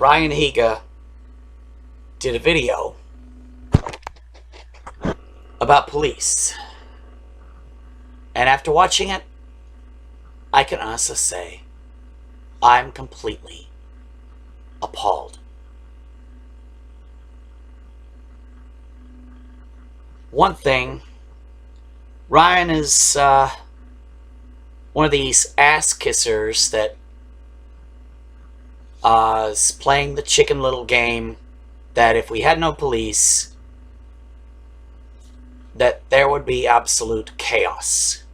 Ryan Higa did a video about police. And after watching it, I can honestly say I'm completely appalled. One thing, Ryan is one of these ass kissers that is playing the Chicken Little game that if we had no police, that there would be absolute chaos.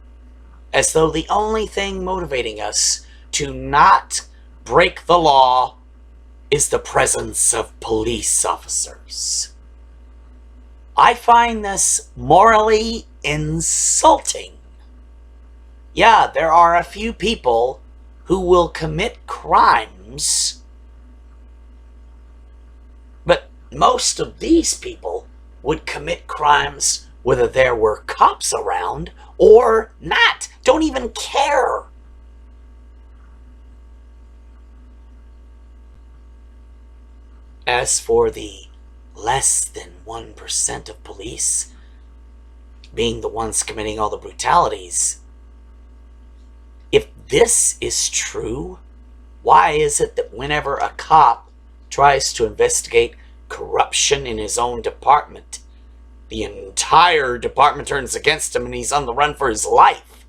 As though the only thing motivating us to not break the law is the presence of police officers. I find this morally insulting. Yeah, there are a few people who will commit crimes, but most of these people would commit crimes whether there were cops around or not. Don't even care. As for the less than 1% of police being the ones committing all the brutalities, if this is true, why is it that whenever a cop tries to investigate corruption in his own department, the entire department turns against him and he's on the run for his life?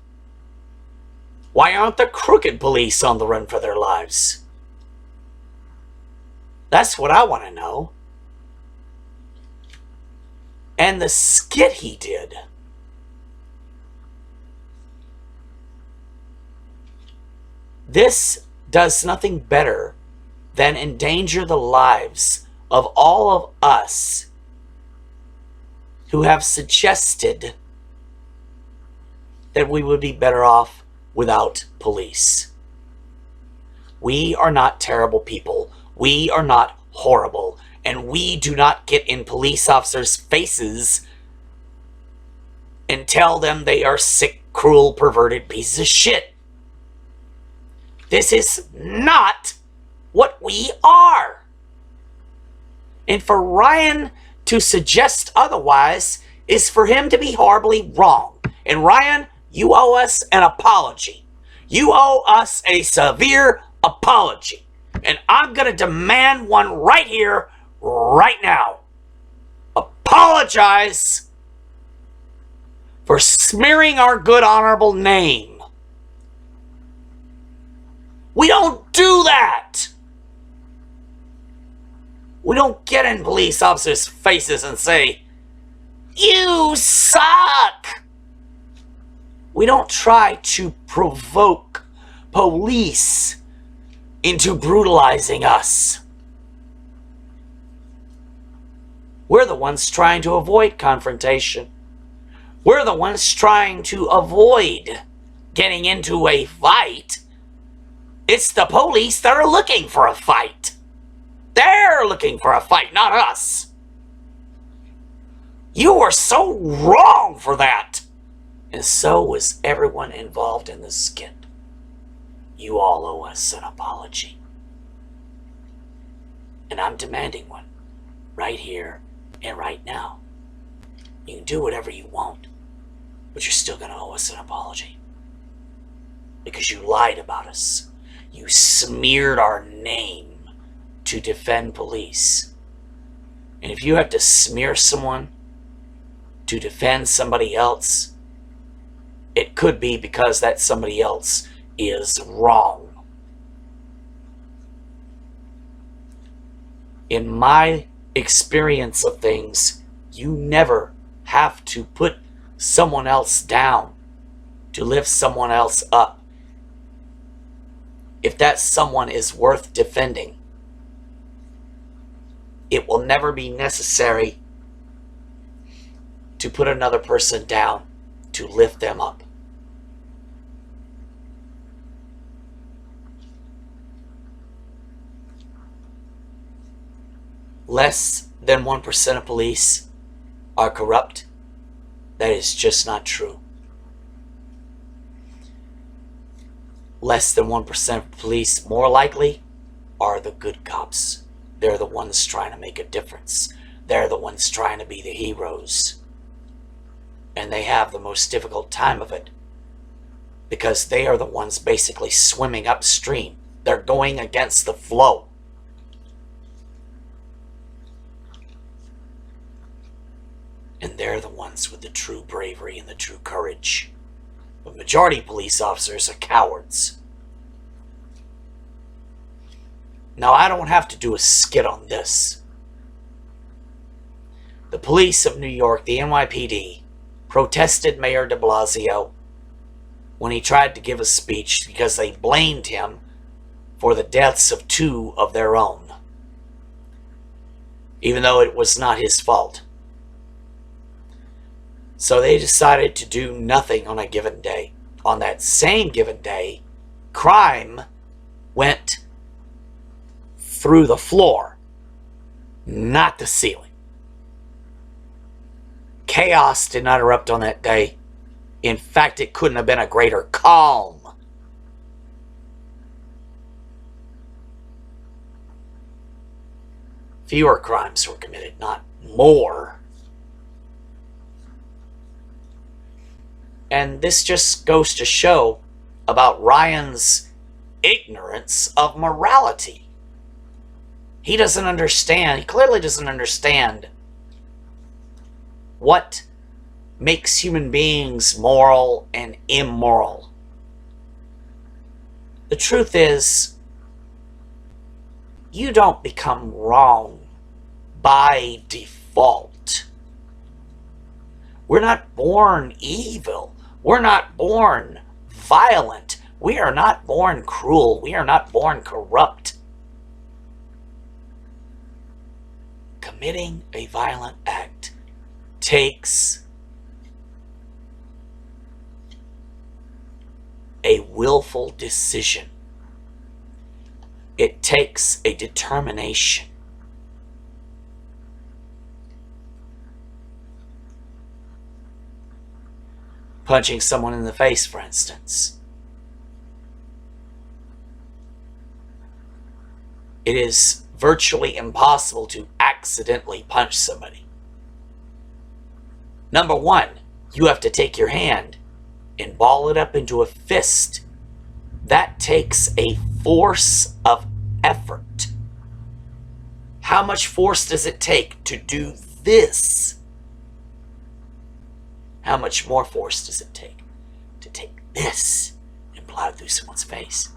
Why aren't the crooked police on the run for their lives? That's what I want to know. And the skit he did. This does nothing better than endanger the lives of all of us who have suggested that we would be better off without police. We are not terrible people. We are not horrible. And we do not get in police officers' faces and tell them they are sick, cruel, perverted pieces of shit. This is not what we are. And for Ryan to suggest otherwise is for him to be horribly wrong. And Ryan, you owe us an apology. You owe us a severe apology. And I'm going to demand one right here, right now. Apologize for smearing our good, honorable name. We don't do that. We don't get in police officers' faces and say, "You suck." We don't try to provoke police into brutalizing us. We're the ones trying to avoid confrontation. We're the ones trying to avoid getting into a fight. It's the police that are looking for a fight. They're looking for a fight, not us. You were so wrong for that. And so was everyone involved in the skit. You all owe us an apology. And I'm demanding one. Right here and right now. You can do whatever you want. But you're still going to owe us an apology. Because you lied about us. You smeared our name to defend police. And if you have to smear someone to defend somebody else, it could be because that somebody else is wrong. In my experience of things, you never have to put someone else down to lift someone else up. If that someone is worth defending, it will never be necessary to put another person down to lift them up. Less than 1% of police are corrupt. That is just not true. Less than 1% of police, more likely, are the good cops. They're the ones trying to make a difference. They're the ones trying to be the heroes. And they have the most difficult time of it because they are the ones basically swimming upstream. They're going against the flow. And they're the ones with the true bravery and the true courage. The majority of police officers are cowards. Now, I don't have to do a skit on this. The police of New York, the NYPD, protested Mayor de Blasio when he tried to give a speech because they blamed him for the deaths of 2 of their own, even though it was not his fault. So they decided to do nothing on a given day. On that same given day, crime went through the floor, not the ceiling. Chaos did not erupt on that day. In fact, it couldn't have been a greater calm. Fewer crimes were committed, not more. And this just goes to show about Ryan's ignorance of morality. He doesn't understand, he clearly doesn't understand what makes human beings moral and immoral. The truth is, you don't become wrong by default. We're not born evil. We're not born violent. We are not born cruel. We are not born corrupt. Committing a violent act takes a willful decision. It takes a determination. Punching someone in the face, for instance. It is virtually impossible to accidentally punch somebody. Number one, you have to take your hand and ball it up into a fist. That takes a force of effort. How much force does it take to do this? How much more force does it take to take this and plow it through someone's face?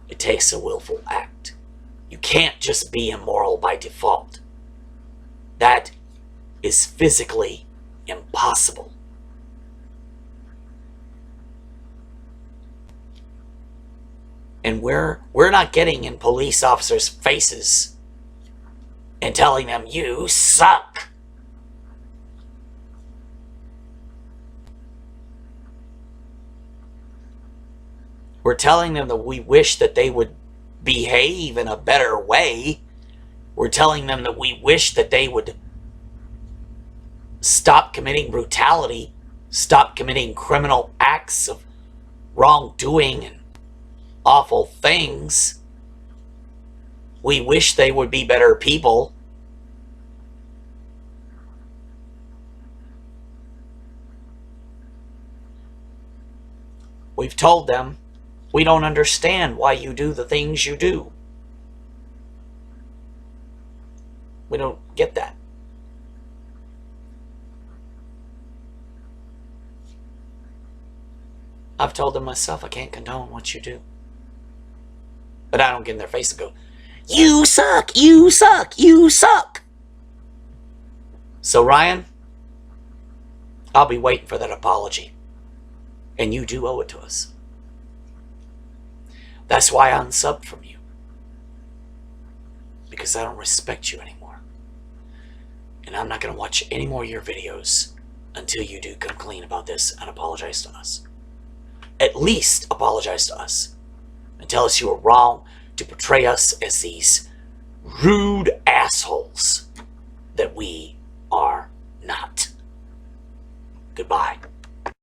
It takes a willful act. You can't just be immoral by default. That is physically impossible. And we're not getting in police officers' faces and telling them, you suck. We're telling them that we wish that they would behave in a better way. We're telling them that we wish that they would stop committing brutality, stop committing criminal acts of wrongdoing and awful things. We wish they would be better people. We've told them, we don't understand why you do the things you do. We don't get that. I've told them myself, I can't condone what you do. But I don't get in their face and go, you suck, you suck, you suck. So Ryan, I'll be waiting for that apology. And you do owe it to us. That's why I unsubbed from you. Because I don't respect you anymore. And I'm not going to watch any more of your videos until you do come clean about this and apologize to us. At least apologize to us. And tell us you were wrong to portray us as these rude assholes that we are not. Goodbye.